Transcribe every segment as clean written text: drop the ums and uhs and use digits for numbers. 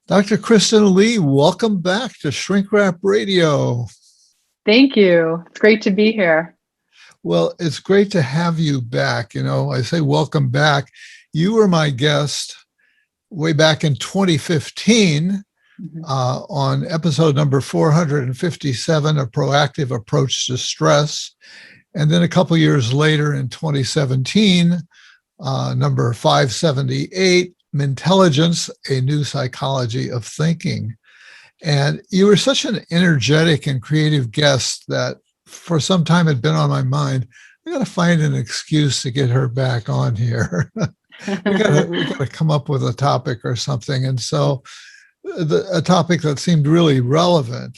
Dr. Kristen Lee, welcome back to Shrink Wrap Radio. Thank you. It's great to be here. Well, it's great to have you back. I say welcome back. You were my guest way back in 2015 on episode number 457, A Proactive Approach to Stress. And then a couple years later in 2017, number 578, Mentalligence, A New Psychology of Thinking. And you were such an energetic and creative guest that for some time had been on my mind. I got to find an excuse to get her back on here. we got to come up with a topic or something. And so a topic that seemed really relevant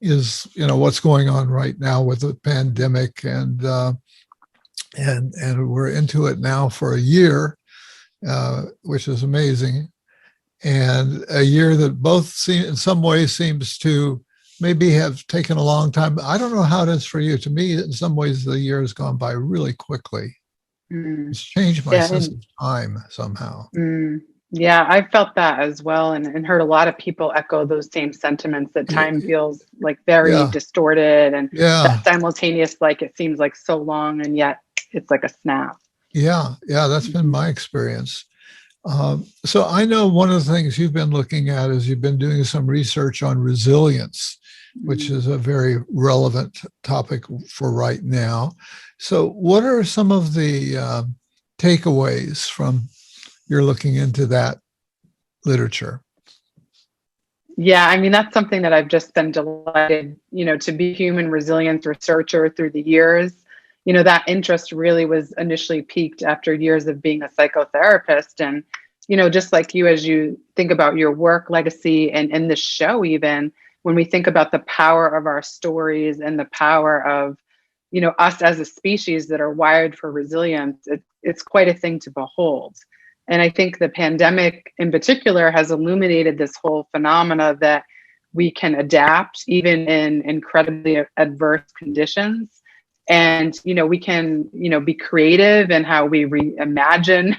is, what's going on right now with the pandemic, and we're into it now for a year. Which is amazing, and a year that both in some ways seems to maybe have taken a long time. I don't know how it is for you. To me, in some ways, the year has gone by really quickly. It's changed my sense of time somehow. Yeah, I felt that as well, and heard a lot of people echo those same sentiments, that time feels like very distorted, and that simultaneous, like it seems like so long, and yet it's like a snap. Yeah, that's been my experience. So I know one of the things you've been looking at is you've been doing some research on resilience, which is a very relevant topic for right now. So what are some of the takeaways from your looking into that literature? Yeah, I mean, that's something that I've just been delighted, to be a human resilience researcher through the years. That interest really was initially piqued after years of being a psychotherapist. And, just like you, as you think about your work legacy and in this show, even when we think about the power of our stories and the power of, us as a species that are wired for resilience, it's quite a thing to behold. And I think the pandemic in particular has illuminated this whole phenomena that we can adapt even in incredibly adverse conditions. And, we can, be creative in how we reimagine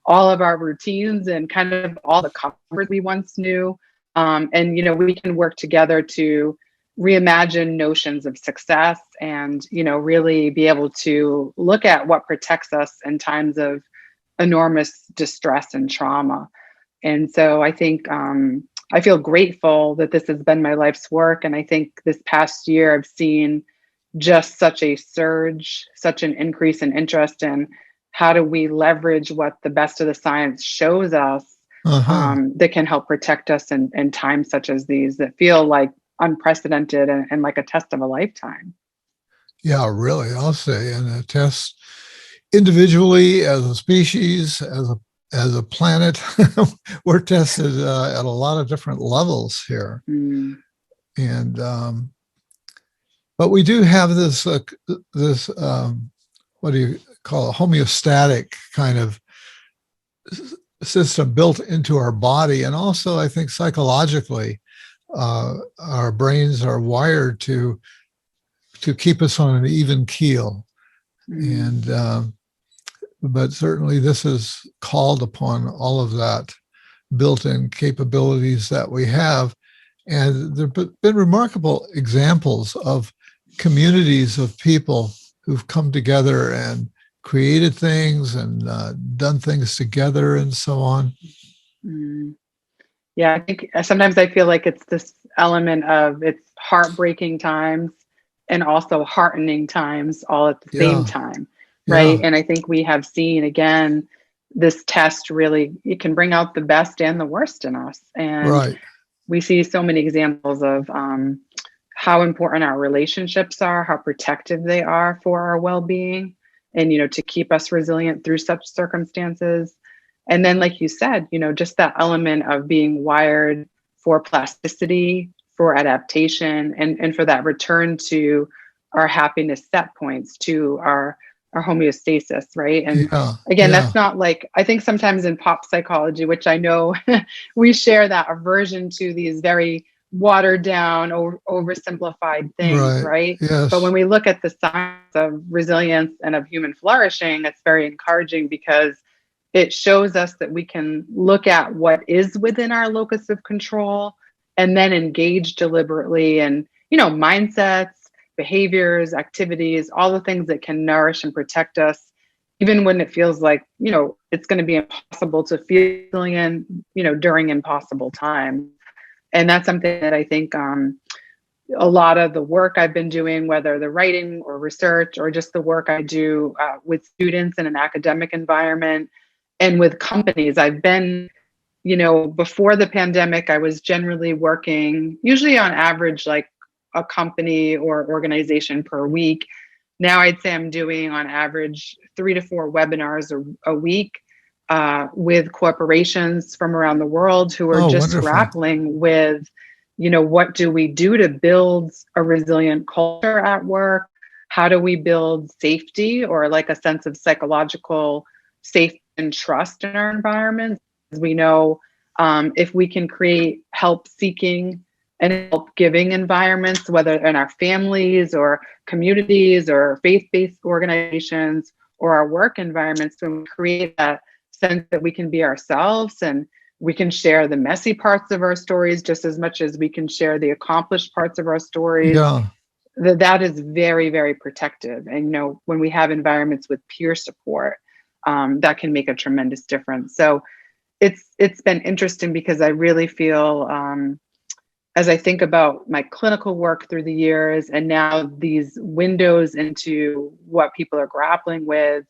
all of our routines and kind of all the comfort we once knew. And, we can work together to reimagine notions of success and, really be able to look at what protects us in times of enormous distress and trauma. And so I think I feel grateful that this has been my life's work. And I think this past year I've seen just such a surge, such an increase in interest in how do we leverage what the best of the science shows us that can help protect us in times such as these that feel like unprecedented and like a test of a lifetime. Yeah, really, I'll say, and a test individually, as a species, as a planet. We're tested at a lot of different levels here. And but we do have this what do you call it, homeostatic kind of system built into our body. And also, I think psychologically, our brains are wired to keep us on an even keel. And but certainly this has called upon all of that built-in capabilities that we have. And there have been remarkable examples of communities of people who've come together and created things and done things together and so on. Yeah, I think sometimes I feel like it's this element of it's heartbreaking times and also heartening times all at the same time, right? And I think we have seen, again, this test really, it can bring out the best and the worst in us. And we see so many examples of how important our relationships are, how protective they are for our well-being, and, to keep us resilient through such circumstances. And then, like you said, just that element of being wired for plasticity, for adaptation, and for that return to our happiness set points, to our homeostasis, right? And again, that's not like, I think sometimes in pop psychology, which I know we share that aversion to these very watered down or oversimplified things, right? Yes. But when we look at the science of resilience and of human flourishing, it's very encouraging because it shows us that we can look at what is within our locus of control and then engage deliberately in, mindsets, behaviors, activities, all the things that can nourish and protect us, even when it feels like, it's going to be impossible to feel resilient, during impossible times. And that's something that I think a lot of the work I've been doing, whether the writing or research or just the work I do with students in an academic environment and with companies, I've been, before the pandemic, I was generally working usually on average, like a company or organization per week. Now I'd say I'm doing on average 3 to 4 webinars a week with corporations from around the world who are just wonderful. grappling with, what do we do to build a resilient culture at work? How do we build safety or like a sense of psychological safety and trust in our environments? As we know, if we can create help-seeking and help-giving environments, whether in our families or communities or faith-based organizations or our work environments, when we create that sense that we can be ourselves and we can share the messy parts of our stories just as much as we can share the accomplished parts of our stories. Yeah. That is very, very protective. And, when we have environments with peer support, that can make a tremendous difference. So it's been interesting because I really feel, as I think about my clinical work through the years and now these windows into what people are grappling with,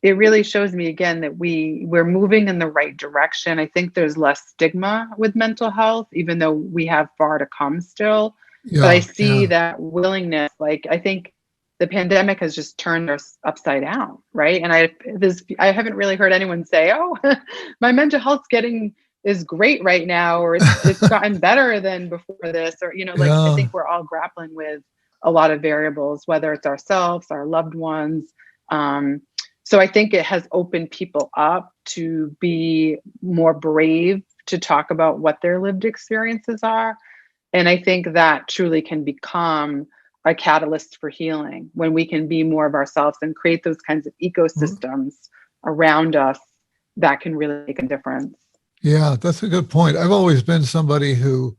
it really shows me again that we're moving in the right direction. I think there's less stigma with mental health, even though we have far to come still. Yeah, but I see that willingness, like I think the pandemic has just turned us upside down, right? And I haven't really heard anyone say, "Oh, my mental health's is great right now," or it's gotten better than before this, or I think we're all grappling with a lot of variables, whether it's ourselves, our loved ones. So I think it has opened people up to be more brave to talk about what their lived experiences are. And I think that truly can become a catalyst for healing when we can be more of ourselves and create those kinds of ecosystems around us that can really make a difference. Yeah, that's a good point. I've always been somebody who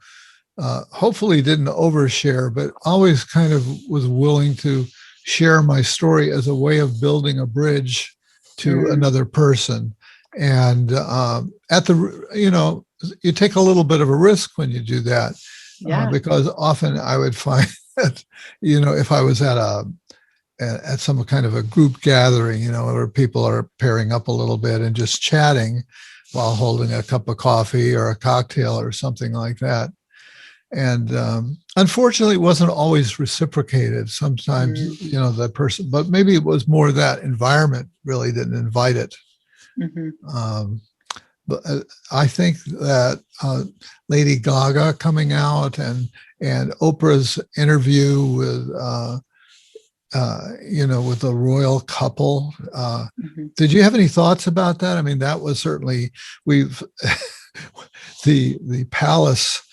hopefully didn't overshare, but always kind of was willing to share my story as a way of building a bridge to another person. And you take a little bit of a risk when you do that, because often I would find that, if I was at some kind of a group gathering, where people are pairing up a little bit and just chatting while holding a cup of coffee or a cocktail or something like that. And unfortunately, it wasn't always reciprocated. Sometimes, the person, but maybe it was more that environment really didn't invite it. But I think that Lady Gaga coming out and Oprah's interview with, with the royal couple. Did you have any thoughts about that? I mean, that was certainly the palace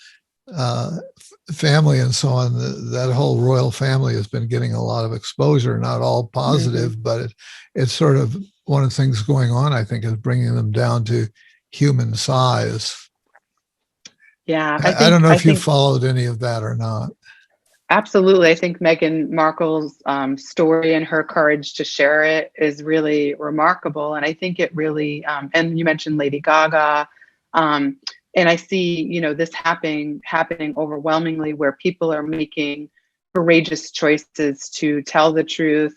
family and so on, that whole royal family has been getting a lot of exposure, not all positive, but it's sort of one of the things going on, I think, is bringing them down to human size. Yeah. I don't know if you followed any of that or not. Absolutely. I think Meghan Markle's story and her courage to share it is really remarkable. And I think it really, and you mentioned Lady Gaga, and I see, this happening overwhelmingly where people are making courageous choices to tell the truth,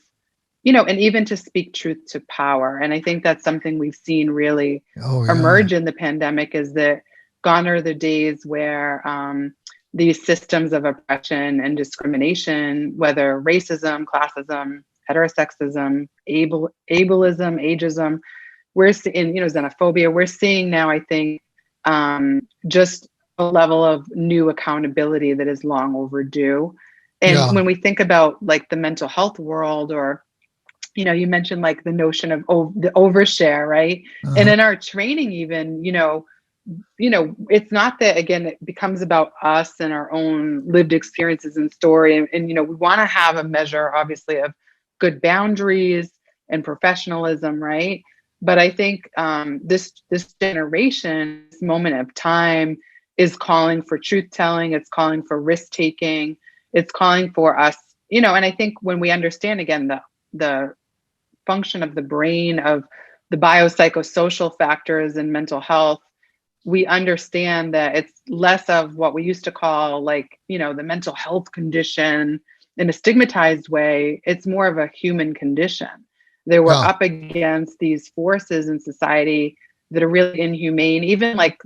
and even to speak truth to power. And I think that's something we've seen really emerge in the pandemic, is that gone are the days where these systems of oppression and discrimination, whether racism, classism, heterosexism, ableism, ageism, we're seeing, xenophobia, we're seeing now, I think, just a level of new accountability that is long overdue. And when we think about like the mental health world, or, you mentioned like the notion of the overshare, right? And in our training, even, it's not that, again, it becomes about us and our own lived experiences and story. And we want to have a measure, obviously, of good boundaries and professionalism, right? But I think this generation, this moment of time, is calling for truth telling. It's calling for risk taking. It's calling for us, and I think when we understand again the function of the brain, of the biopsychosocial factors in mental health, we understand that it's less of what we used to call the mental health condition in a stigmatized way. It's more of a human condition. They were Yeah. up against these forces in society that are really inhumane, even like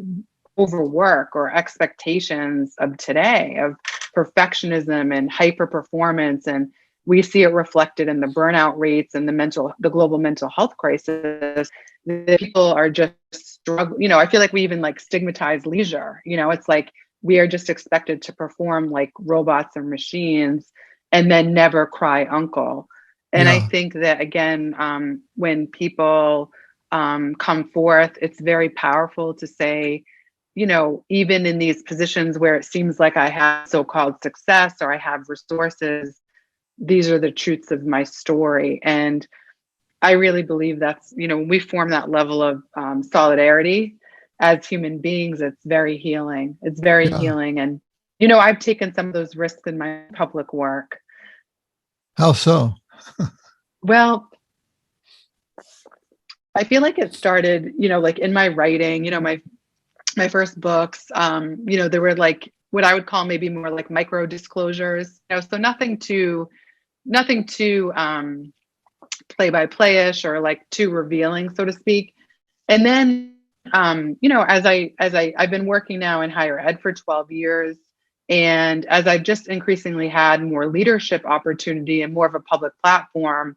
overwork or expectations of today, of perfectionism and hyper performance. And we see it reflected in the burnout rates and the global mental health crisis. The people are just struggling. I feel like we even stigmatize leisure. It's like we are just expected to perform like robots or machines and then never cry uncle. And I Yeah. think that again, when people come forth, it's very powerful to say, even in these positions where it seems like I have so-called success or I have resources, these are the truths of my story. And I really believe that's, when we form that level of solidarity as human beings, it's very healing. It's very Yeah. healing. And, I've taken some of those risks in my public work. How so? Well, I feel like it started, like in my writing, my first books, there were like what I would call maybe more like micro disclosures, so nothing too play by play-ish or like too revealing, so to speak. And then, I've been working now in higher ed for 12 years. And as I've just increasingly had more leadership opportunity and more of a public platform,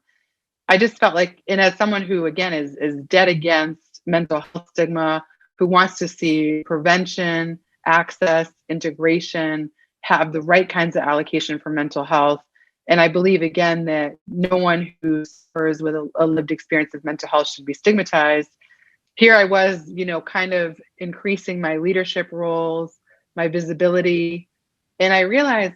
I just felt like, and as someone who again is dead against mental health stigma, who wants to see prevention, access, integration, have the right kinds of allocation for mental health. And I believe again that no one who suffers with a lived experience of mental health should be stigmatized. Here I was, kind of increasing my leadership roles, my visibility. And I realized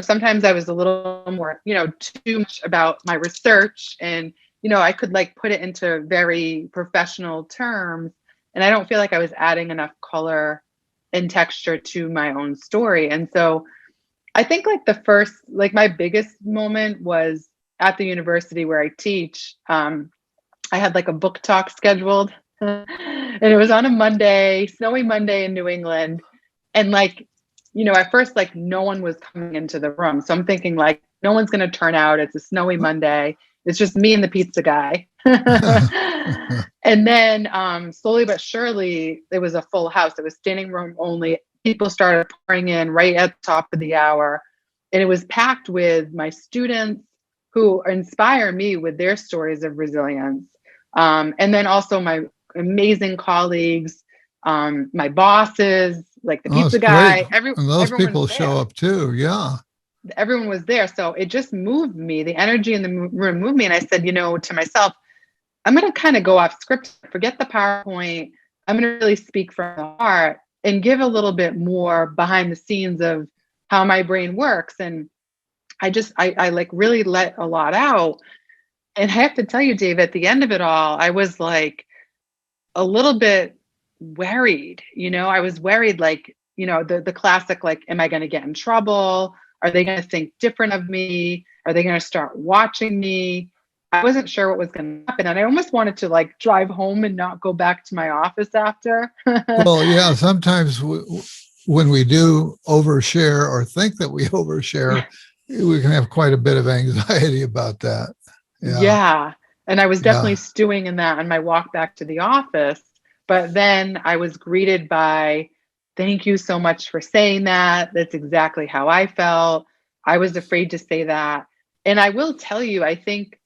sometimes I was a little more, too much about my research and, I could put it into very professional terms. And I don't feel like I was adding enough color and texture to my own story. And so I think my biggest moment was at the university where I teach. I had a book talk scheduled and it was on a Monday, snowy Monday in New England. And at first, no one was coming into the room. So I'm thinking no one's going to turn out. It's a snowy Monday. It's just me and the pizza guy. And then slowly but surely, it was a full house. It was standing room only. People started pouring in right at the top of the hour. And it was packed with my students who inspire me with their stories of resilience. And then also my amazing colleagues, my bosses, like the Oh, it's pizza great. guy, And those everyone people was show there. up too. Yeah. Everyone was there. So it just moved me. The energy in the room moved me. And I said, to myself, I'm going to kind of go off script, forget the PowerPoint. I'm going to really speak from the heart and give a little bit more behind the scenes of how my brain works. And I really let a lot out. And I have to tell you, Dave, at the end of it all, I was a little bit worried. I was worried, the classic, am I going to get in trouble? Are they going to think different of me? Are they going to start watching me? I wasn't sure what was going to happen. And I almost wanted to drive home and not go back to my office after. Well, yeah, sometimes when we do overshare or think that we overshare, we can have quite a bit of anxiety about that. Yeah. Yeah. And I was definitely Yeah. stewing in that on my walk back to the office. But then I was greeted by, thank you so much for saying that. That's exactly how I felt. I was afraid to say that. And I will tell you, I think,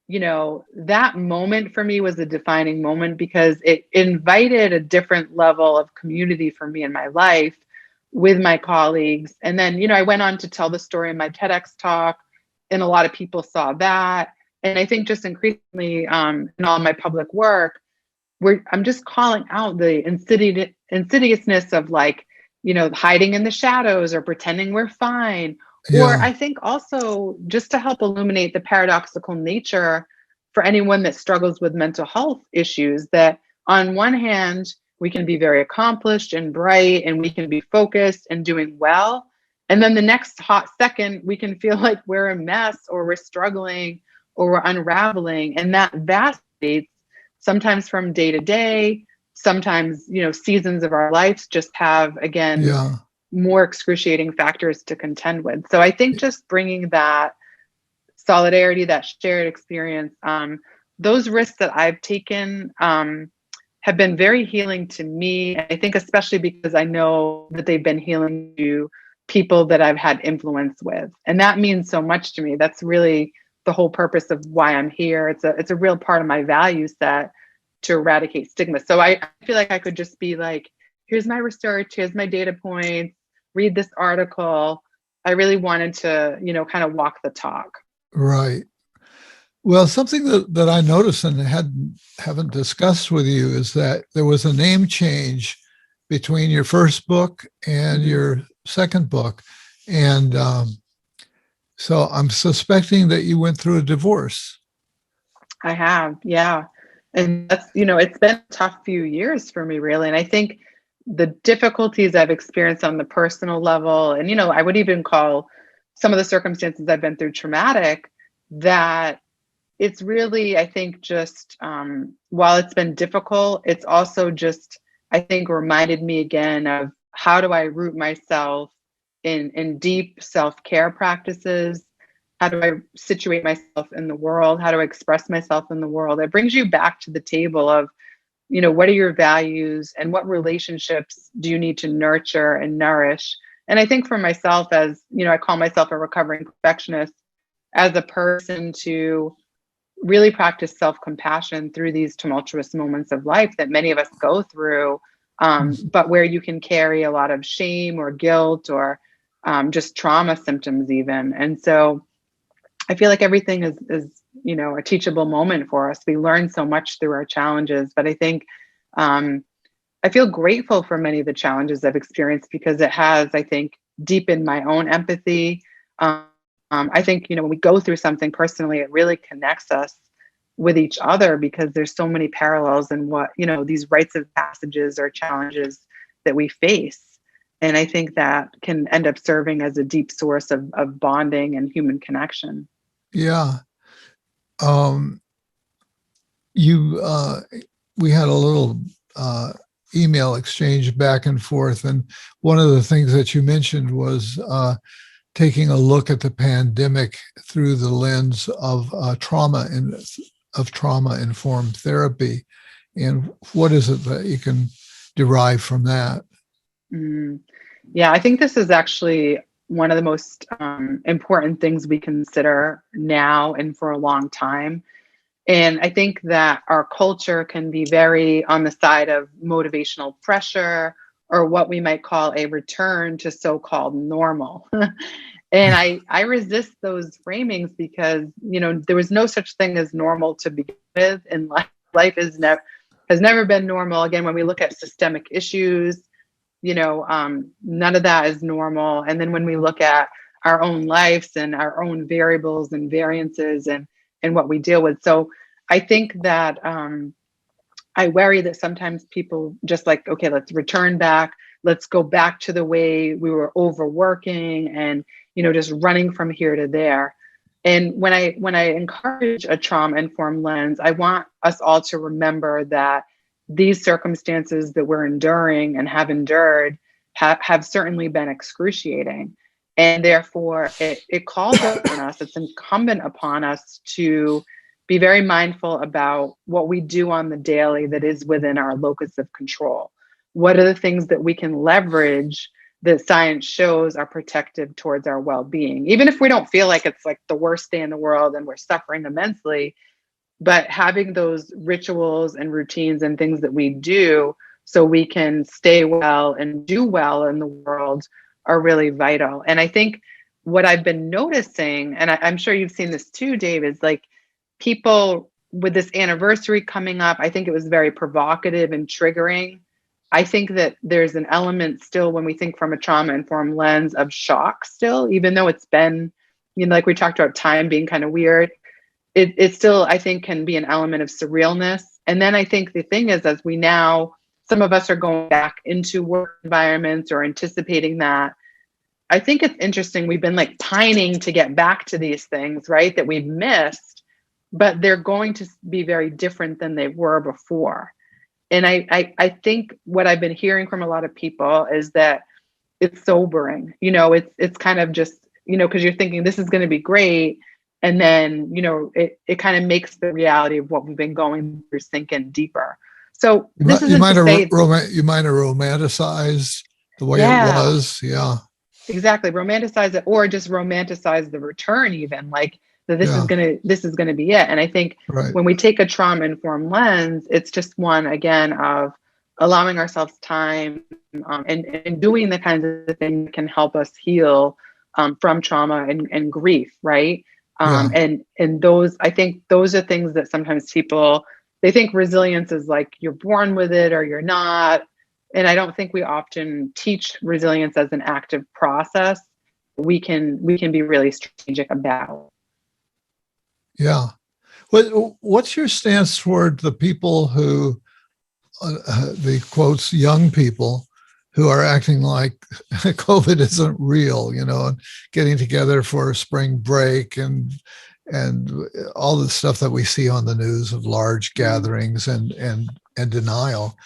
that moment for me was a defining moment because it invited a different level of community for me in my life with my colleagues. And then, I went on to tell the story in my TEDx talk, and a lot of people saw that. And I think just increasingly in all my public work, I'm just calling out the insidiousness of hiding in the shadows or pretending we're fine. Or Yeah. I think also just to help illuminate the paradoxical nature for anyone that struggles with mental health issues, that on one hand, we can be very accomplished and bright and we can be focused and doing well. And then the next hot second, we can feel like we're a mess or we're struggling or we're unraveling. And that vacillates sometimes from day to day. Sometimes, seasons of our lives just have, again, Yeah. more excruciating factors to contend with. So I think just bringing that solidarity, that shared experience, those risks that I've taken have been very healing to me. I think especially because I know that they've been healing to people that I've had influence with. And that means so much to me. That's really the whole purpose of why I'm here. It's a real part of my value set to eradicate stigma. So I feel like I could just be like, here's my research, here's my data points, read this article. I really wanted to, kind of walk the talk. Right. Well, something that I noticed and haven't discussed with you is that there was a name change between your first book and your second book. And so I'm suspecting that you went through a divorce. I have, yeah. And that's, it's been a tough few years for me, really. And I think the difficulties I've experienced on the personal level, and, I would even call some of the circumstances I've been through traumatic, that it's really, I think, just while it's been difficult, it's also just, I think, reminded me again of how do I root myself in deep self-care practices? How do I situate myself in the world? How do I express myself in the world? It brings you back to the table of, what are your values and what relationships do you need to nurture and nourish? And I think for myself, as, I call myself a recovering perfectionist, as a person to really practice self-compassion through these tumultuous moments of life that many of us go through, but where you can carry a lot of shame or guilt or just trauma symptoms even. And so I feel like everything is a teachable moment for us. We learn so much through our challenges, but I think I feel grateful for many of the challenges I've experienced because it has, I think, deepened my own empathy. I think, when we go through something personally, it really connects us with each other because there's so many parallels in what, these rites of passages or challenges that we face. And I think that can end up serving as a deep source of bonding and human connection. Yeah. We had a little email exchange back and forth. And one of the things that you mentioned was taking a look at the pandemic through the lens of trauma-informed therapy. And what is it that you can derive from that? Yeah, I think this is actually one of the most important things we consider now and for a long time. And I think that our culture can be very on the side of motivational pressure or what we might call a return to so-called normal. And I resist those framings because, there was no such thing as normal to begin with. And life has never been normal. Again, when we look at systemic issues, none of that is normal. And then when we look at our own lives and our own variables and variances and what we deal with. So I think that I worry that sometimes people just like, okay, let's return back. Let's go back to the way we were overworking and, just running from here to there. And when I encourage a trauma-informed lens, I want us all to remember that these circumstances that we're enduring and have endured have certainly been excruciating. And therefore, it calls on us, it's incumbent upon us to be very mindful about what we do on the daily that is within our locus of control. What are the things that we can leverage that science shows are protective towards our well-being? Even if we don't feel like it's like the worst day in the world and we're suffering immensely, but having those rituals and routines and things that we do so we can stay well and do well in the world are really vital. And I think what I've been noticing, and I'm sure you've seen this too, Dave, is like people with this anniversary coming up, I think it was very provocative and triggering. I think that there's an element still when we think from a trauma-informed lens of shock still, even though it's been, like we talked about time being kind of weird. it still, I think, can be an element of surrealness. And then I think the thing is, as we now, some of us are going back into work environments or anticipating that. I think it's interesting. We've been like pining to get back to these things, right? That we've missed, but they're going to be very different than they were before. And I think what I've been hearing from a lot of people is that it's sobering. It's kind of just, because you're thinking this is going to be great. And then, it kind of makes the reality of what we've been going through sink in deeper. So this isn't to say you might have romanticized the way it was. Yeah. Exactly. Romanticize it, or just romanticize the return, even like that this is gonna be it. And I think when we take a trauma-informed lens, it's just one, again, of allowing ourselves time and doing the kinds of things that can help us heal from trauma and grief, right? And those, I think those are things that sometimes people, they think resilience is like you're born with it or you're not. And I don't think we often teach resilience as an active process. We can be really strategic about. Yeah. What's your stance toward the people who, the quotes, young people who are acting like COVID isn't real, and getting together for a spring break and all the stuff that we see on the news of large gatherings and denial?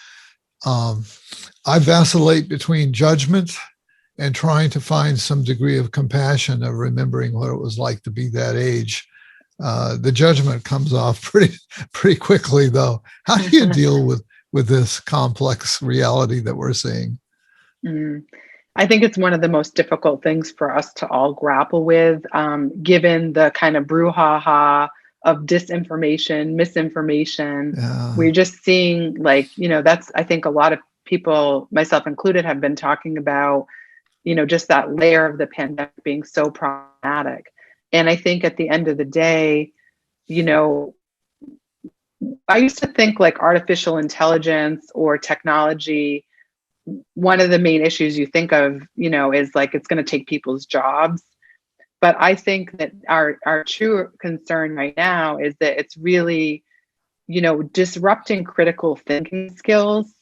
I vacillate between judgment and trying to find some degree of compassion, of remembering what it was like to be that age. The judgment comes off pretty quickly, though. How do you deal with this complex reality that we're seeing? I think it's one of the most difficult things for us to all grapple with, given the kind of brouhaha of disinformation, misinformation. We're just seeing that's, I think a lot of people, myself included, have been talking about, just that layer of the pandemic being so problematic. And I think at the end of the day, I used to think like artificial intelligence or technology, one of the main issues you think of, is like it's going to take people's jobs. But I think that our true concern right now is that it's really, disrupting critical thinking skills.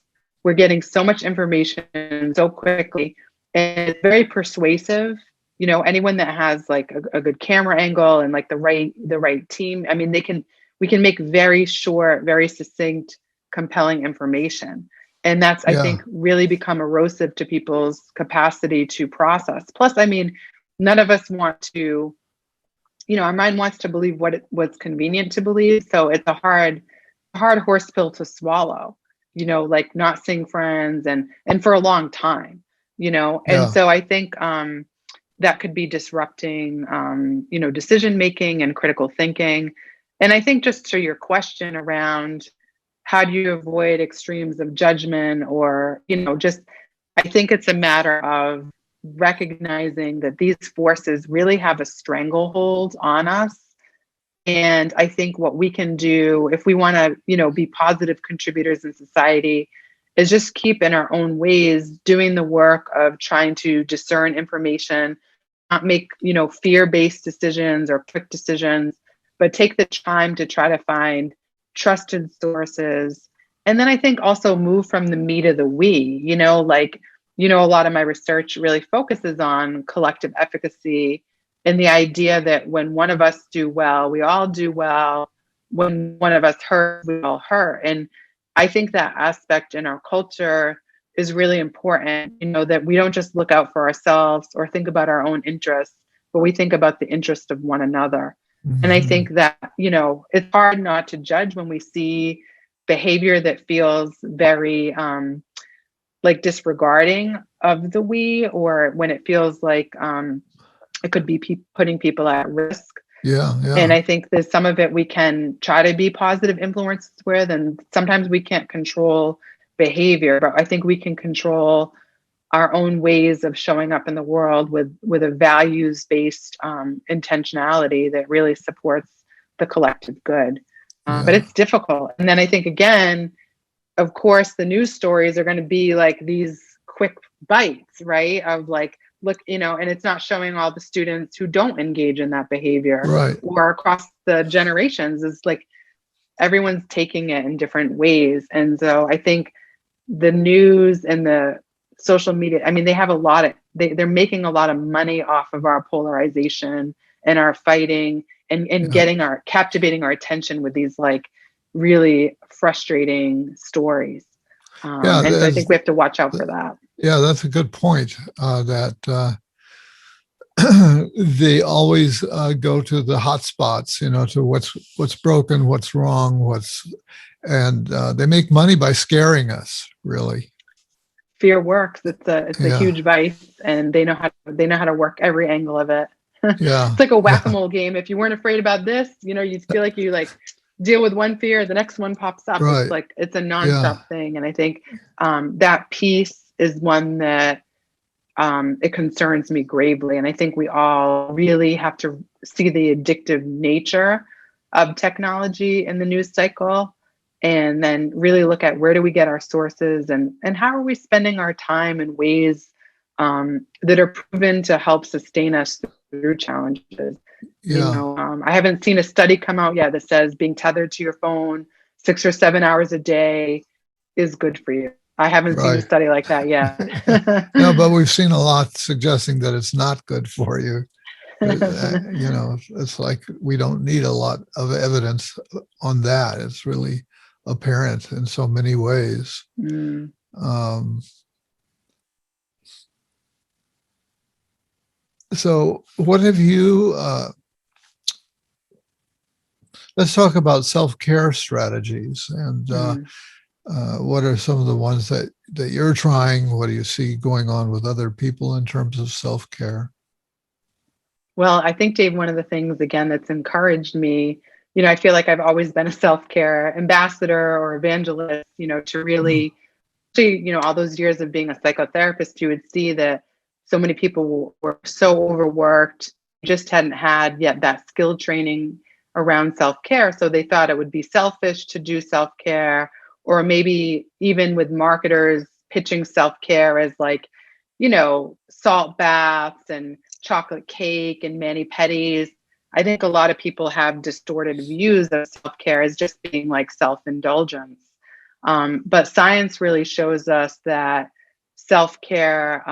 We're getting so much information so quickly, and it's very persuasive. Anyone that has like a good camera angle and like the right team, I mean, we can make very short, very succinct, compelling information. And that's, I think, really become erosive to people's capacity to process. Plus, I mean, none of us want to, our mind wants to believe what's convenient to believe. So it's a hard horse pill to swallow, like not seeing friends and for a long time, And so I think that could be disrupting, decision making and critical thinking. And I think just to your question around how do you avoid extremes of judgment or, I think it's a matter of recognizing that these forces really have a stranglehold on us. And I think what we can do if we want to, be positive contributors in society is just keep in our own ways doing the work of trying to discern information, not make, fear-based decisions or quick decisions, but take the time to try to find trusted sources. And then I think also move from the me to the we, a lot of my research really focuses on collective efficacy and the idea that when one of us do well, we all do well. When one of us hurt, we all hurt. And I think that aspect in our culture is really important, that we don't just look out for ourselves or think about our own interests, but we think about the interest of one another. Mm-hmm. And I think that, it's hard not to judge when we see behavior that feels very like disregarding of the we, or when it feels like it could be putting people at risk. Yeah. And I think that some of it we can try to be positive influences with, and sometimes we can't control behavior, but I think we can control our own ways of showing up in the world with a values-based intentionality that really supports the collective good. But it's difficult. And then I think, again, of course, the news stories are going to be like these quick bites, right? Of like look, and it's not showing all the students who don't engage in that behavior, Right. or across the generations. Is like everyone's taking it in different ways. And so I think the news and the social media, I mean, they have they're making a lot of money off of our polarization and our fighting, and captivating our attention with these like really frustrating stories. Yeah. And so I think we have to watch out for that. Yeah, that's a good point. That they always go to the hot spots, to what's broken, what's wrong, and they make money by scaring us, really. Fear works. It's a huge vice, and they know how to work every angle of it. Yeah. It's like a whack-a-mole game. If you weren't afraid about this, you feel like you like deal with one fear, the next one pops up. Right. It's like it's a nonstop thing. And I think that piece is one that it concerns me gravely. And I think we all really have to see the addictive nature of technology in the news cycle, and then really look at where do we get our sources, and how are we spending our time in ways that are proven to help sustain us through challenges. Yeah. I haven't seen a study come out yet that says being tethered to your phone 6 or 7 hours a day is good for you. I haven't seen a study like that yet. No, but we've seen a lot suggesting that it's not good for you. It's like we don't need a lot of evidence on that. It's really apparent in so many ways. So what have you, let's talk about self-care strategies, and what are some of the ones that you're trying? What do you see going on with other people in terms of self-care? Well, I think, Dave, one of the things, again, that's encouraged me, I feel like I've always been a self-care ambassador or evangelist, to really, all those years of being a psychotherapist, you would see that so many people were so overworked, just hadn't had yet that skill training around self-care. So they thought it would be selfish to do self-care, or maybe even with marketers pitching self-care as like, salt baths and chocolate cake and mani-pedis. I think a lot of people have distorted views of self-care as just being like self-indulgence. But science really shows us that self-care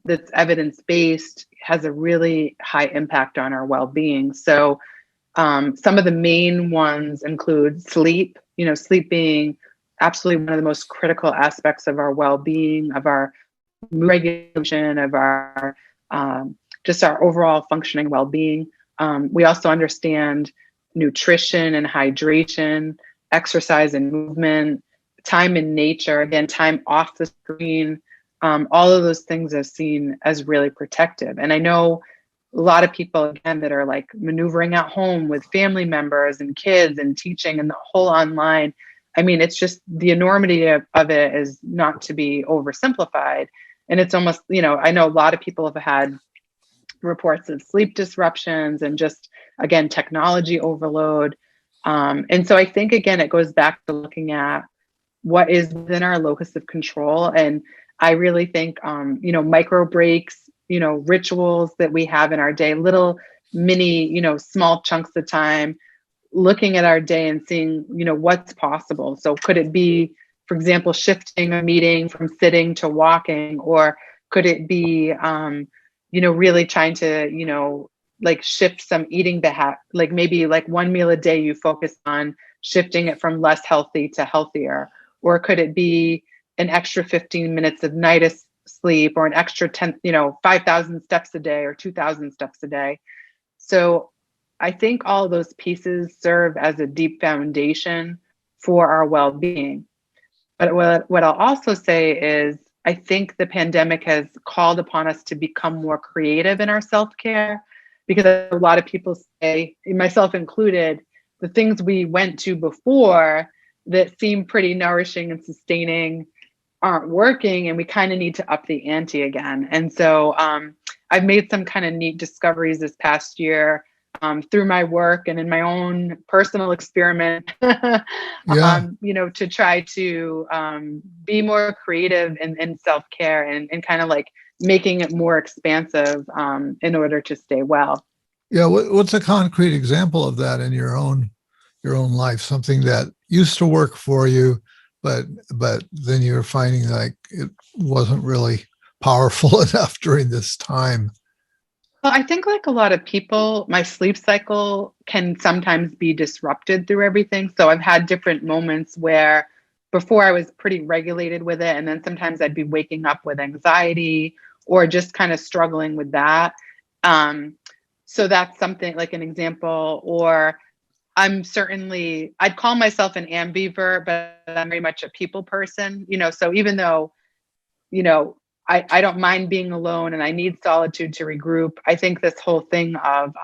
that's evidence-based has a really high impact on our well-being. So some of the main ones include sleep, sleep being absolutely one of the most critical aspects of our well-being, of our mood regulation, of our just our overall functioning well-being. We also understand nutrition and hydration, exercise and movement, time in nature, again, time off the screen. All of those things are seen as really protective. And I know a lot of people, again, that are like maneuvering at home with family members and kids and teaching and the whole online. I mean, it's just the enormity of it is not to be oversimplified. And it's almost, I know a lot of people have had reports of sleep disruptions and just, again, technology overload. And so I think, again, it goes back to looking at what is within our locus of control. And I really think, micro breaks, rituals that we have in our day, little mini, small chunks of time, looking at our day and seeing, what's possible. So could it be, for example, shifting a meeting from sitting to walking, or could it be, really trying to, like shift some eating behavior, like maybe like one meal a day, you focus on shifting it from less healthy to healthier, or could it be an extra 15 minutes of night sleep, or an extra 5,000 steps a day or 2,000 steps a day. So I think all of those pieces serve as a deep foundation for our well-being. But what I'll also say is, I think the pandemic has called upon us to become more creative in our self-care, because a lot of people say, myself included, the things we went to before that seem pretty nourishing and sustaining aren't working, and we kind of need to up the ante again. And so I've made some kind of neat discoveries this past year through my work and in my own personal experiment, Yeah. to try to be more creative in self-care and kind of like making it more expansive in order to stay well. Yeah. What's a concrete example of that in your own life? Something that used to work for you, but then you're finding like it wasn't really powerful enough during this time. Well, I think like a lot of people, my sleep cycle can sometimes be disrupted through everything. So I've had different moments where before I was pretty regulated with it. And then sometimes I'd be waking up with anxiety or just kind of struggling with that. Um, so that's something like an example. Or I'd call myself an ambivert, but I'm very much a people person, so even though, you know, I don't mind being alone and I need solitude to regroup. I think this whole thing of,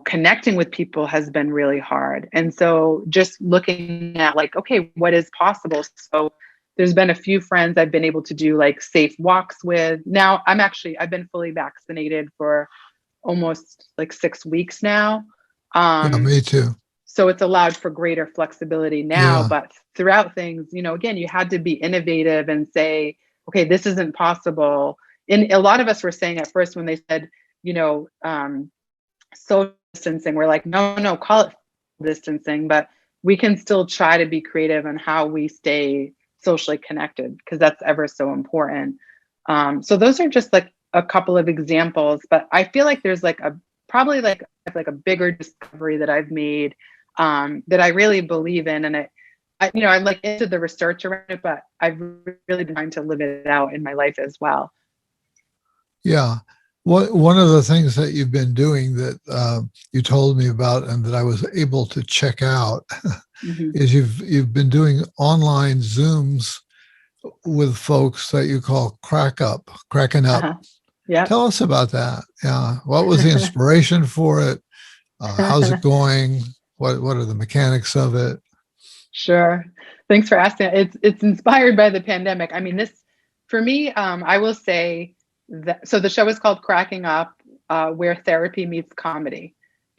connecting with people has been really hard. And so just looking at like, okay, what is possible? So there's been a few friends I've been able to do like safe walks with. Now I've been fully vaccinated for almost like 6 weeks now. Yeah, Um, me too. so it's allowed for greater flexibility now, Yeah. but throughout things, again, you had to be innovative and say, okay, this isn't possible. And a lot of us were saying at first when they said, social distancing, we're like, no, call it distancing, but we can still try to be creative on how we stay socially connected because that's ever so important. So those are just like a couple of examples, but I feel like there's like probably like a bigger discovery that I've made that I really believe in. And I'm like into the research around it, but I've really been trying to live it out in my life as well. Yeah. One of the things that you've been doing that you told me about and that I was able to check out Mm-hmm. is you've been doing online Zooms with folks that you call cracking up. Uh-huh. Yeah. Tell us about that. Yeah. What was the inspiration for it? How's it going? What are the mechanics of it? Sure. Thanks for asking. It's inspired by the pandemic. I mean, this for me, I will say that so the show is called Cracking Up, where therapy meets comedy.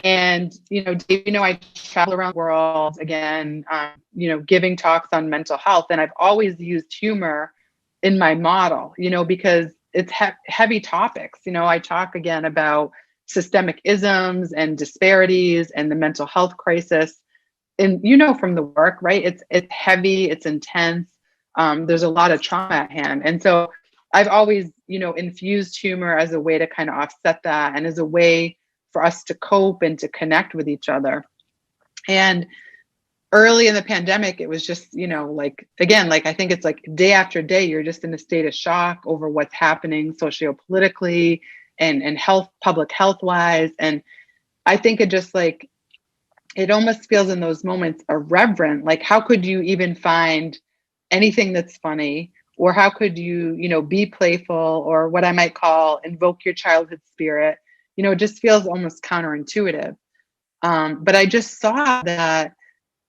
And Dave, I travel around the world again, giving talks on mental health, and I've always used humor in my model, because it's heavy topics. I talk again about systemic isms and disparities and the mental health crisis and from the work, right? It's heavy, it's intense. There's a lot of trauma at hand. And so I've always, infused humor as a way to kind of offset that and as a way for us to cope and to connect with each other. And early in the pandemic, it was just, like, again, like I think it's like day after day, you're just in a state of shock over what's happening sociopolitically and public health wise. And I think it just like, it almost feels in those moments irreverent. Like, how could you even find anything that's funny? Or how could you, be playful or what I might call invoke your childhood spirit? It just feels almost counterintuitive. But I just saw that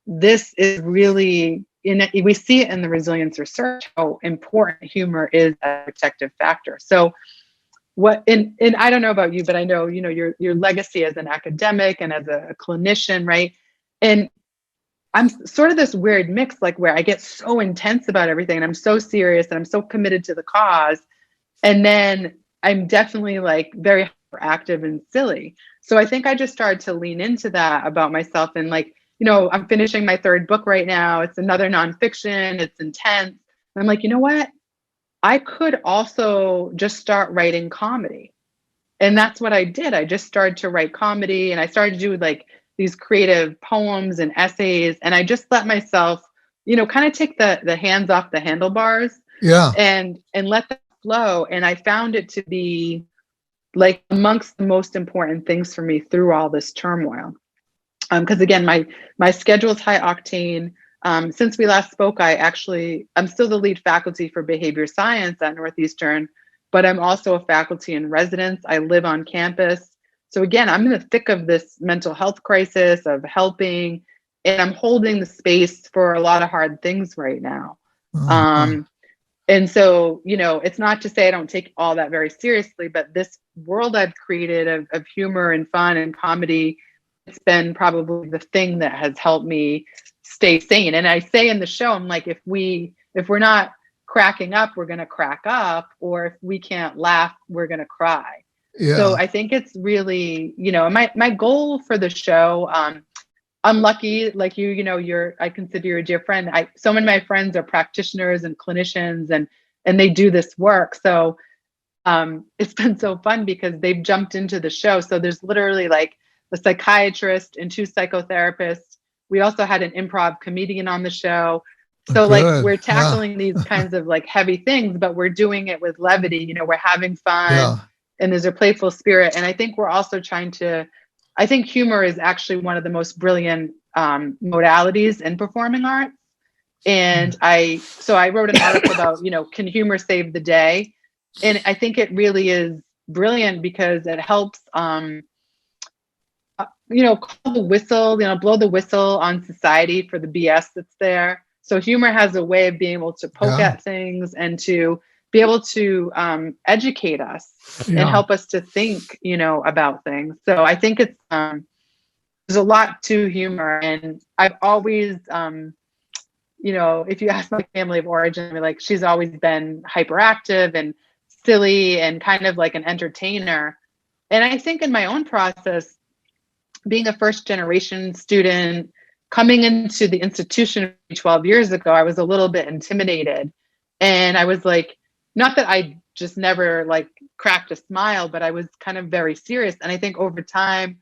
this is really, we see it in the resilience research, how important humor is a protective factor. So and I don't know about you, but I know, your legacy as an academic and as a clinician, right? And I'm sort of this weird mix, like where I get so intense about everything and I'm so serious and I'm so committed to the cause. And then I'm definitely like very active and silly. So I think I just started to lean into that about myself. And like, I'm finishing my third book right now. It's another nonfiction. It's intense. And I'm like, you know what? I could also just start writing comedy. And that's what I did. I just started to write comedy and I started to do like these creative poems and essays. And I just let myself, kind of take the hands off the handlebars Yeah. and let that flow. And I found it to be like amongst the most important things for me through all this turmoil. Because again, my schedule is high octane. Since we last spoke, I'm still the lead faculty for behavior science at Northeastern, but I'm also a faculty in residence. I live on campus. So again, I'm in the thick of this mental health crisis of helping, and I'm holding the space for a lot of hard things right now. Uh-huh. And so, it's not to say I don't take all that very seriously, but this world I've created of humor and fun and comedy, it's been probably the thing that has helped me stay sane. And I say in the show, I'm like, if we're not cracking up, we're going to crack up, or if we can't laugh, we're going to cry. So Yeah. I think it's really, my goal for the show, I'm lucky, like I consider you a dear friend. So many of my friends are practitioners and clinicians and they do this work. So it's been so fun because they've jumped into the show. So there's literally like a psychiatrist and 2 psychotherapists. We also had an improv comedian on the show. So like Good. we're Yeah. tackling these kinds of like heavy things, but we're doing it with levity. We're having fun Yeah. and there's a playful spirit. And I think we're also I think humor is actually one of the most brilliant modalities in performing arts. And I wrote an article about, can humor save the day? And I think it really is brilliant because it helps, call the whistle, blow the whistle on society for the BS that's there. So humor has a way of being able to poke Yeah. at things and to be able to educate us and Yeah. help us to think, about things. So I think it's, there's a lot to humor. And I've always, if you ask my family of origin, like she's always been hyperactive and silly and kind of like an entertainer. And I think in my own process, being a first generation student, coming into the institution 12 years ago, I was a little bit intimidated. And I was like, not that I just never like cracked a smile, but I was kind of very serious. And I think over time,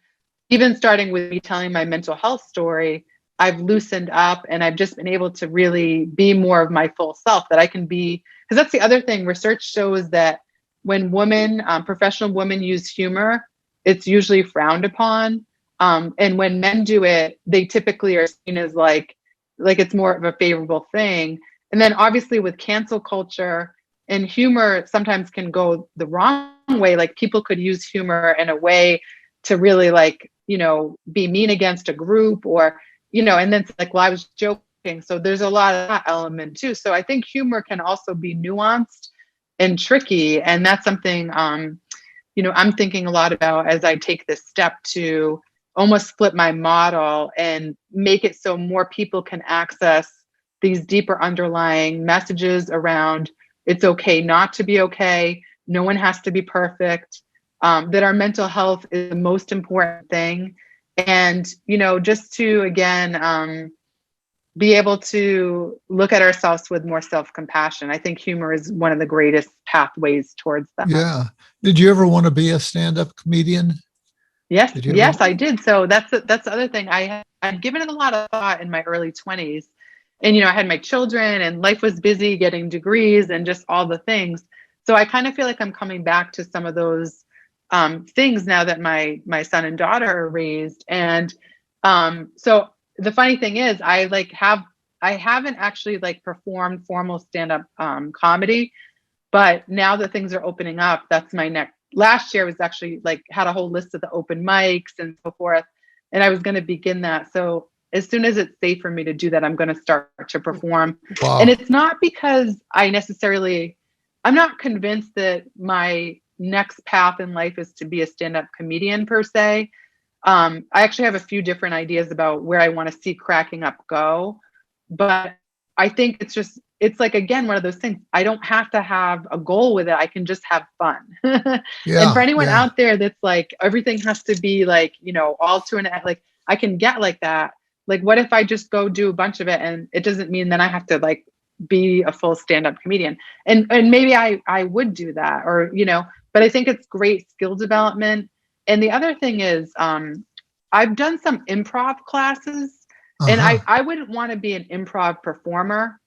even starting with me telling my mental health story, I've loosened up and I've just been able to really be more of my full self, that I can be, because that's the other thing. Research shows that when professional women use humor, it's usually frowned upon. And when men do it, they typically are seen as like it's more of a favorable thing. And then obviously with cancel culture, and humor sometimes can go the wrong way. Like people could use humor in a way to really be mean against a group or, and then it's like, well, I was joking. So there's a lot of that element too. So I think humor can also be nuanced and tricky. And that's something, I'm thinking a lot about as I take this step to almost flip my model and make it so more people can access these deeper underlying messages around it's okay not to be okay. No one has to be perfect. That our mental health is the most important thing. And, just to, again, be able to look at ourselves with more self-compassion. I think humor is one of the greatest pathways towards that. Yeah. Did you ever want to be a stand-up comedian? Yes, Did you ever? yes, I did. So that's the other thing. I'd given it a lot of thought in my early 20s. And, I had my children and life was busy getting degrees and just all the things. So I kind of feel like I'm coming back to some of those things now that my son and daughter are raised. And so the funny thing is I haven't actually performed formal stand-up comedy, but now that things are opening up, that's my next. Last year was actually had a whole list of the open mics and so forth. And I was going to begin that. So as soon as it's safe for me to do that, I'm going to start to perform. Wow. And it's not because I'm not convinced that my next path in life is to be a stand-up comedian per se. I actually have a few different ideas about where I want to see cracking up go. But I think it's again, one of those things. I don't have to have a goal with it. I can just have fun. Yeah, and for anyone out there that's everything has to be all to an, I can get like that. What if I just go do a bunch of it and it doesn't mean then I have to be a full stand-up comedian? And maybe I would do that or, but I think it's great skill development. And the other thing is, I've done some improv classes and I wouldn't want to be an improv performer,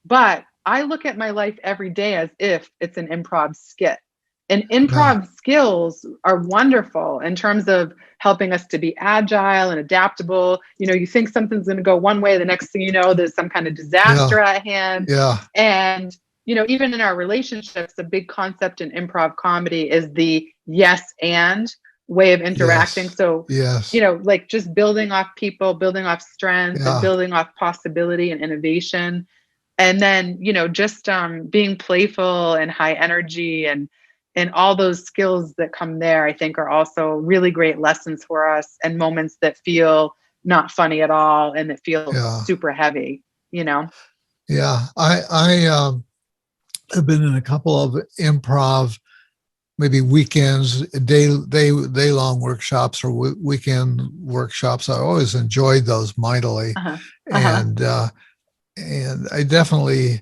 but I look at my life every day as if it's an improv skit. And improv skills are wonderful in terms of helping us to be agile and adaptable. You think something's going to go one way, the next thing you know, there's some kind of disaster at hand. Yeah. And, even in our relationships, a big concept in improv comedy is the yes and way of interacting. Yes. So, yes. Just building off people, building off strength and building off possibility and innovation. And then, just being playful and high energy and all those skills that come there, I think are also really great lessons for us, and moments that feel not funny at all and that feel Yeah. super heavy, Yeah. I have been in a couple of improv, maybe weekends, day long workshops or weekend workshops. I always enjoyed those mightily. Uh-huh. Uh-huh. And I definitely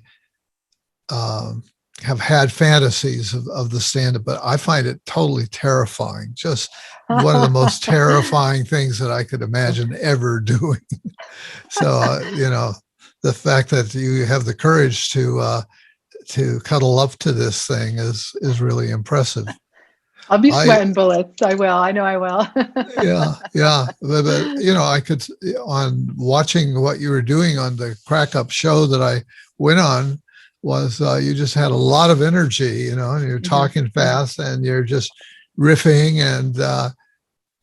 have had fantasies of the stand-up, but I find it totally terrifying. Just one of the most terrifying things that I could imagine ever doing. So, the fact that you have the courage to cuddle up to this thing is really impressive. I'll be I sweating bullets. I will. I know I will. yeah, but I could, on watching what you were doing on the Crack Up show that I went on, was you just had a lot of energy, and you're talking fast and you're just riffing and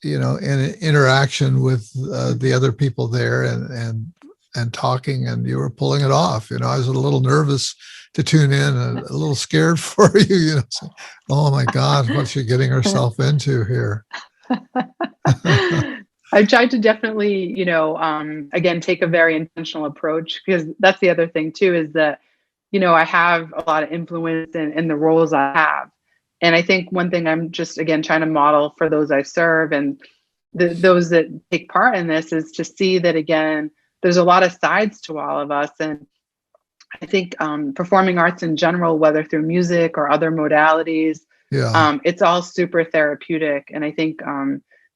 in interaction with the other people there and talking, and you were pulling it off. I was a little nervous to tune in and a little scared for you, saying, oh my God, what's she getting herself into here? I tried to definitely, again, take a very intentional approach, because that's the other thing too, is that, I have a lot of influence in the roles I have. And I think one thing I'm just, again, trying to model for those I serve and those that take part in this, is to see that, again, there's a lot of sides to all of us. And I think performing arts in general, whether through music or other modalities, it's all super therapeutic. And I think,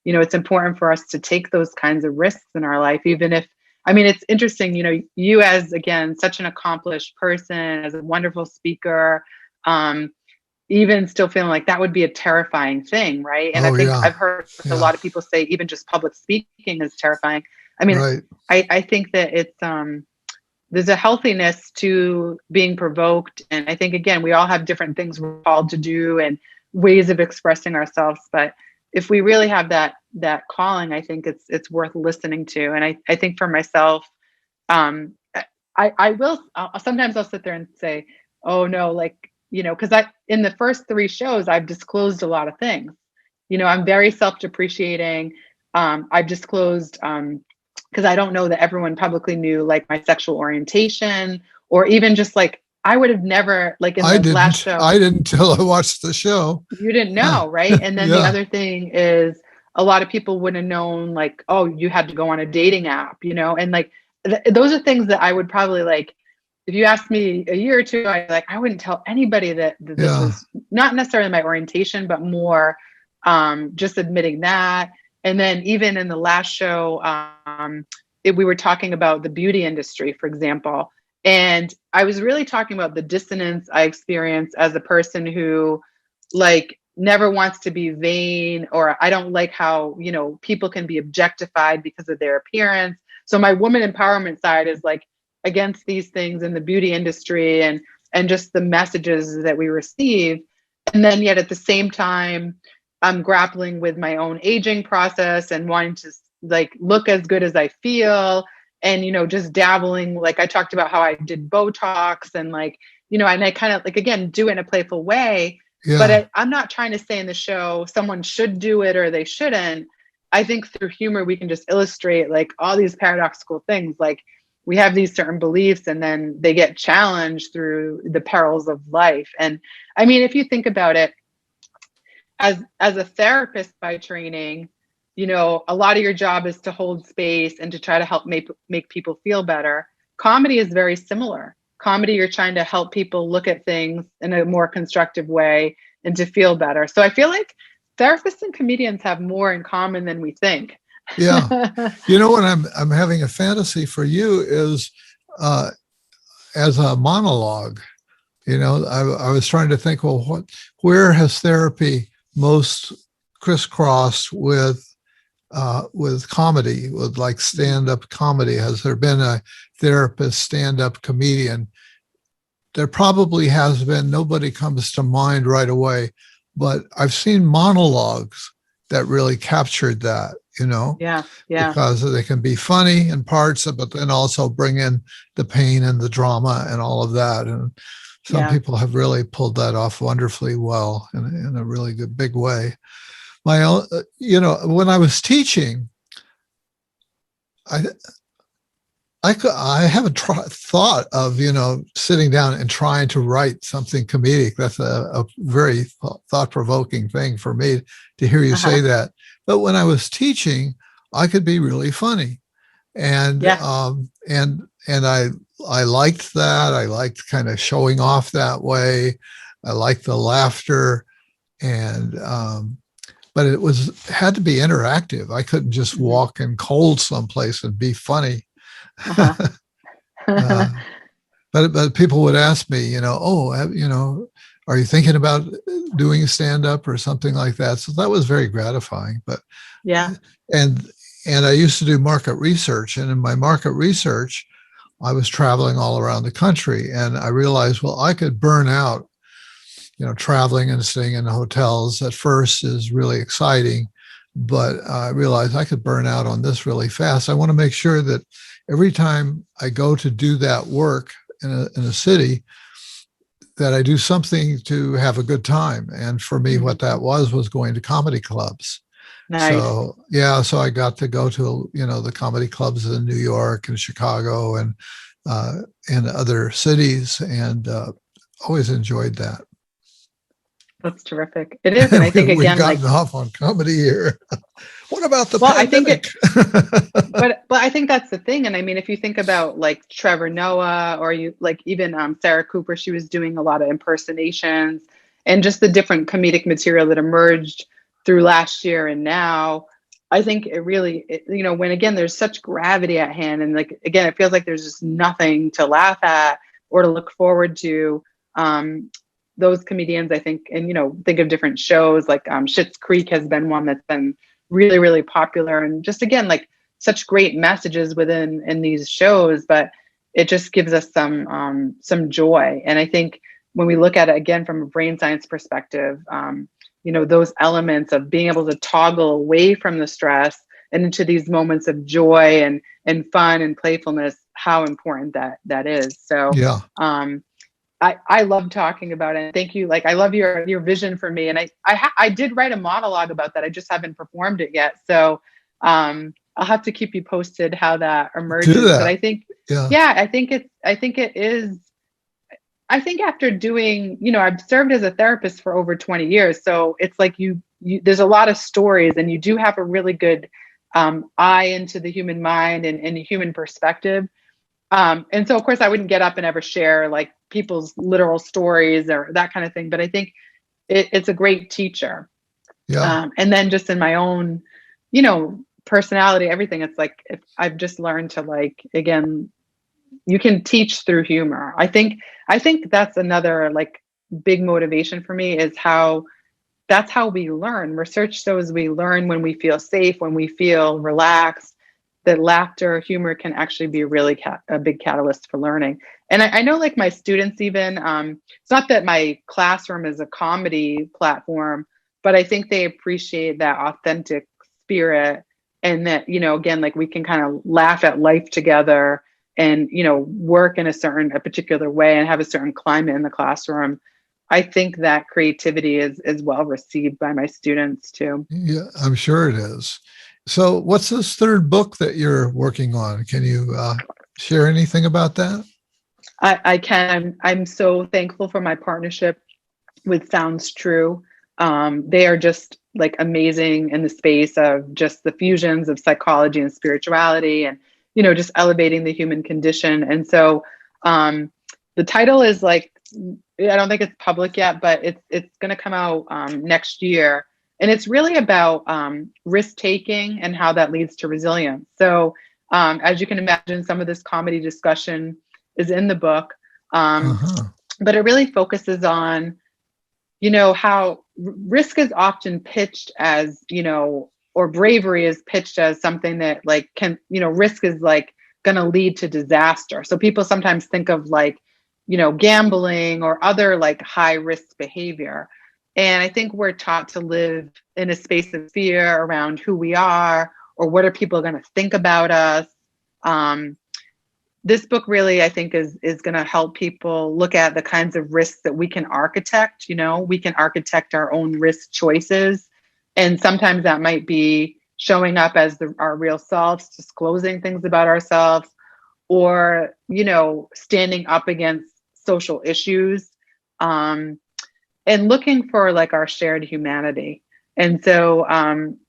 it's important for us to take those kinds of risks in our life, even if, it's interesting, you as, again, such an accomplished person, as a wonderful speaker, even still feeling like that would be a terrifying thing, right? And I think I've heard a lot of people say even just public speaking is terrifying. Right. I think that it's, there's a healthiness to being provoked. And I think, again, we all have different things we're called to do and ways of expressing ourselves. But if we really have that calling, I think it's worth listening to. And I think for myself, sometimes I'll sit there and say, oh no, because in the first 3 shows, I've disclosed a lot of things. I'm very self-depreciating. I've disclosed, because I don't know that everyone publicly knew my sexual orientation, or even just I would have never, in the last show. I didn't till I watched the show. You didn't know, right? And then the other thing is, a lot of people wouldn't have known, oh, you had to go on a dating app, and those are things that I would probably if you asked me a year or two, I wouldn't tell anybody that this was not necessarily my orientation, but more just admitting that. And then even in the last show, we were talking about the beauty industry, for example. And I was really talking about the dissonance I experience as a person who never wants to be vain, or I don't like how, people can be objectified because of their appearance. So my woman empowerment side is against these things in the beauty industry and just the messages that we receive. And then yet at the same time, I'm grappling with my own aging process and wanting to look as good as I feel. And, just dabbling, I talked about how I did Botox and and I kind of again, do it in a playful way. Yeah. But I'm not trying to say in the show someone should do it or they shouldn't. I think through humor, we can just illustrate all these paradoxical things. We have these certain beliefs and then they get challenged through the perils of life. And if you think about it, as a therapist by training, a lot of your job is to hold space and to try to help make people feel better. Comedy is very similar. Comedy, you're trying to help people look at things in a more constructive way and to feel better. So I feel like therapists and comedians have more in common than we think. Yeah. What I'm having a fantasy for you is as a monologue. I was trying to think, well, where has therapy most crisscrossed with comedy, with stand-up comedy? Has there been a therapist stand-up comedian? There probably has been. Nobody comes to mind right away, but I've seen monologues that really captured that. Yeah. Yeah. because they can be funny in parts, but then also bring in the pain and the drama and all of that. And some Yeah. people have really pulled that off wonderfully well in a really good, big way. My own, when I was teaching, I I haven't thought of, sitting down and trying to write something comedic. That's a very thought-provoking thing for me to hear you say Uh-huh. that. But when I was teaching, I could be really funny. And Yeah. I liked that. I liked kind of showing off that way. I liked the laughter, and but it had to be interactive. I couldn't just Mhm. walk in cold someplace and be funny. Uh-huh. uh, but people would ask me, are you thinking about doing stand up or something like that? So that was very gratifying. But Yeah. and and I used to do market research, and in my market research, I was traveling all around the country, and I realized, well, I could burn out. Traveling and staying in hotels at first is really exciting, but I realized I could burn out on this really fast. I want to make sure that every time I go to do that work in a city, that I do something to have a good time. And for me, Mhm. what that was going to comedy clubs. Nice. So yeah, so I got to go to the comedy clubs in New York and Chicago uh, and other cities, and always enjoyed that. That's terrific. It is. And I think We've again, gotten like, off on comedy here. What about the well, I think pandemic? it, but I think that's the thing. And I mean, if you think about like Trevor Noah, or you like even Sarah Cooper, she was doing a lot of impersonations and just the different comedic material that emerged through last year and now. I think it really, when again, there's such gravity at hand, and like again, it feels like there's just nothing to laugh at or to look forward to. Um, those comedians, I think, and think of different shows like Schitt's Creek has been one that's been really, really popular, and just again, like such great messages within in these shows, but it just gives us some joy. And I think when we look at it again from a brain science perspective, those elements of being able to toggle away from the stress and into these moments of joy and fun and playfulness, how important that is. So Yeah. I love talking about it. Thank you. Like, I love your vision for me. And I did write a monologue about that. I just haven't performed it yet. So I'll have to keep you posted how that Do emerges. But that. I think, Yeah. yeah, I think it is. I think after doing, I've served as a therapist for over 20 years. So it's like there's a lot of stories, and you do have a really good eye into the human mind and human perspective. And so, of course, I wouldn't get up and ever share like people's literal stories or that kind of thing. But I think it's a great teacher. Yeah. And then just in my own, personality, everything, it's like if I've just learned to like, again, you can teach through humor. I think that's another like big motivation for me is that's how we learn. Research shows we learn when we feel safe, when we feel relaxed, that laughter, humor can actually be a big catalyst for learning. And I know like my students even, it's not that my classroom is a comedy platform, but I think they appreciate that authentic spirit, and that, again, like we can kind of laugh at life together and, work in a particular way and have a certain climate in the classroom. I think that creativity is well received by my students too. Yeah, I'm sure it is. So, what's this third book that you're working on? Can you share anything about that? I can. I'm so thankful for my partnership with Sounds True. They are just like amazing in the space of just the fusions of psychology and spirituality, and just elevating the human condition. And so the title is like, I don't think it's public yet, but it's going to come out next year, and it's really about risk taking and how that leads to resilience. So as you can imagine, some of this comedy discussion is in the book, Uh-huh. but it really focuses on how risk is often pitched as, or bravery is pitched as something that like risk is like going to lead to disaster. So people sometimes think of like, gambling or other like high risk behavior. And I think we're taught to live in a space of fear around who we are or what are people going to think about us? This book really, I think, is going to help people look at the kinds of risks that we can architect. We can architect our own risk choices. And sometimes that might be showing up as our real selves, disclosing things about ourselves, or, standing up against social issues, and looking for like our shared humanity. And so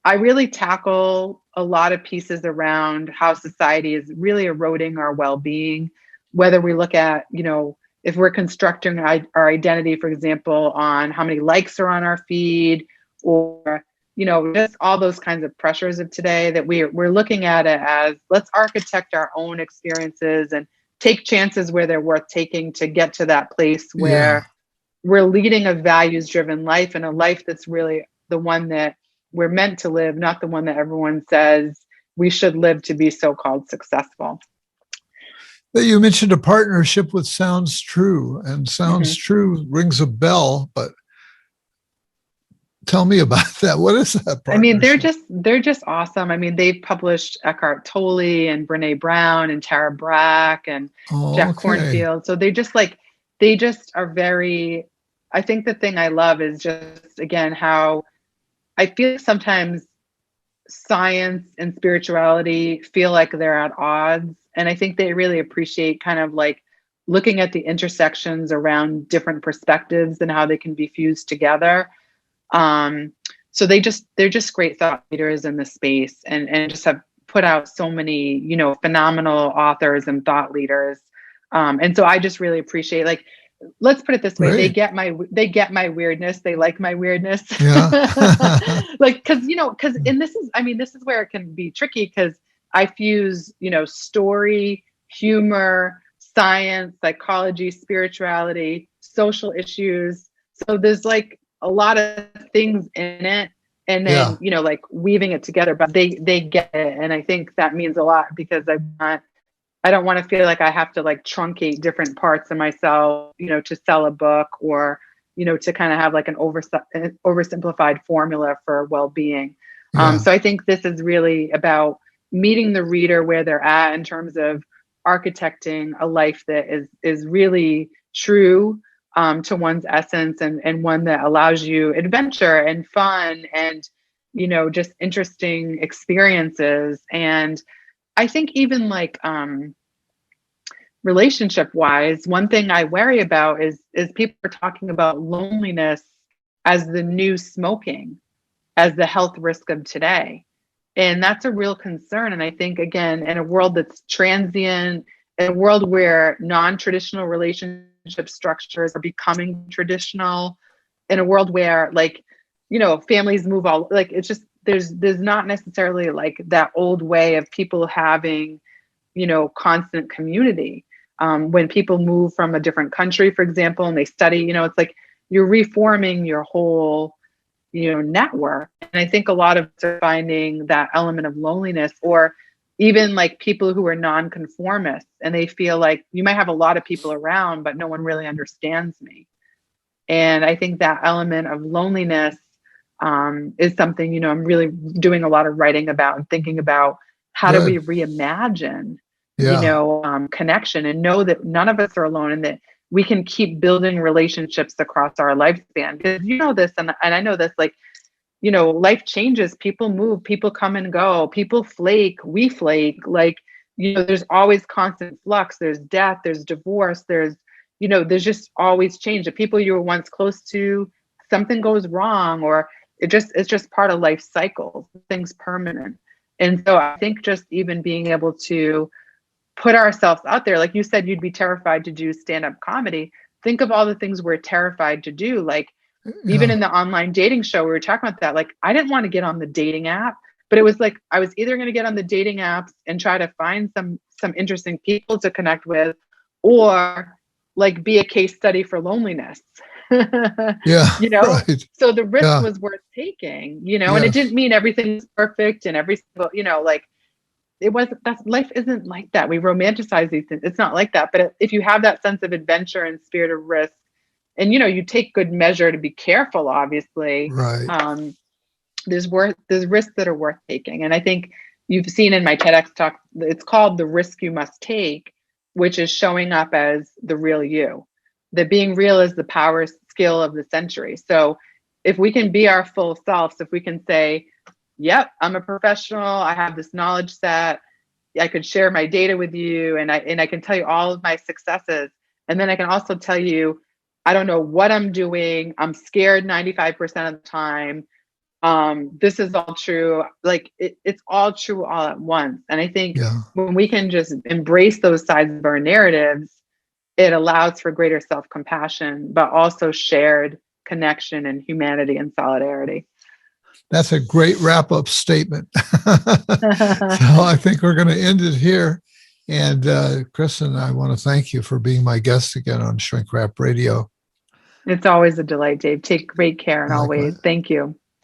I really tackle a lot of pieces around how society is really eroding our well-being, whether we look at, if we're constructing our identity, for example, on how many likes are on our feed, or, just all those kinds of pressures of today, that we're looking at it as, let's architect our own experiences and take chances where they're worth taking to get to that place where we're leading a values-driven life, and a life that's really the one that we're meant to live, not the one that everyone says we should live to be so-called successful. But you mentioned a partnership with Sounds True, and Sounds True rings a bell, but tell me about that. What is that partnership? I mean, they're just awesome. I mean, they've published Eckhart Tolle and Brene Brown and Tara Brach and Jack Kornfield. So they just are very, I think the thing I love is just, again, how I feel sometimes science and spirituality feel like they're at odds. And I think they really appreciate kind of like looking at the intersections around different perspectives and how they can be fused together. So they're just great thought leaders in the space, and just have put out so many, phenomenal authors and thought leaders. And so I just really appreciate, like, let's put it this way. Great. They get my weirdness. They like my weirdness. Yeah. Like, and this is where it can be tricky, because I fuse, story, humor, science, psychology, spirituality, social issues. So there's like a lot of things in it, and then, like weaving it together, but they get it. And I think that means a lot, because I don't want to feel like I have to like truncate different parts of myself, to sell a book, or, to kind of have like an oversimplified formula for well-being. So I think this is really about meeting the reader where they're at in terms of architecting a life that is really true to one's essence, and one that allows you adventure and fun and, just interesting experiences. And I think even like relationship wise, one thing I worry about is people are talking about loneliness as the new smoking, as the health risk of today. And that's a real concern. And I think, again, in a world that's transient, in a world where non-traditional relationship structures are becoming traditional, in a world where, like, families move all, like, it's just, there's not necessarily like that old way of people having, constant community. When people move from a different country, for example, and they study, it's like you're reforming your whole, network. And I think a lot of us are finding that element of loneliness, or even like people who are nonconformists, and they feel like you might have a lot of people around, but no one really understands me. And I think that element of loneliness is something, I'm really doing a lot of writing about and thinking about how do we reimagine, connection, and know that none of us are alone, and that we can keep building relationships across our lifespan. Because this, and I know this, like, life changes, people move, people come and go, people flake, we flake, like, there's always constant flux, there's death, there's divorce, there's just always change. The people you were once close to, something goes wrong, or it's just part of life cycles, things permanent. And so I think just even being able to put ourselves out there, like you said, you'd be terrified to do stand-up comedy. Think of all the things we're terrified to do. Like, even in the online dating show, we were talking about that. Like, I didn't want to get on the dating app, but it was like, I was either going to get on the dating apps and try to find some interesting people to connect with, or like be a case study for loneliness. Right. So the risk was worth taking, and it didn't mean everything's perfect and every single, like, it wasn't, life isn't like that. We romanticize these things. It's not like that. But if you have that sense of adventure and spirit of risk, and, you take good measure to be careful, obviously, right. There's risks that are worth taking. And I think, you've seen in my TEDx talk, it's called The Risk You Must Take, which is showing up as the real you. That being real is the power skill of the century. So if we can be our full selves, if we can say, yep, I'm a professional, I have this knowledge set, I could share my data with you, and I can tell you all of my successes. And then I can also tell you, I don't know what I'm doing. I'm scared 95% of the time. This is all true. Like it's all true all at once. And I think Yeah. when we can just embrace those sides of our narratives, it allows for greater self-compassion, but also shared connection and humanity and solidarity. That's a great wrap-up statement. So I think we're going to end it here. And Kristen, I want to thank you for being my guest again on Shrink Wrap Radio. It's always a delight, Dave. Take great care and always. Likewise. Thank you.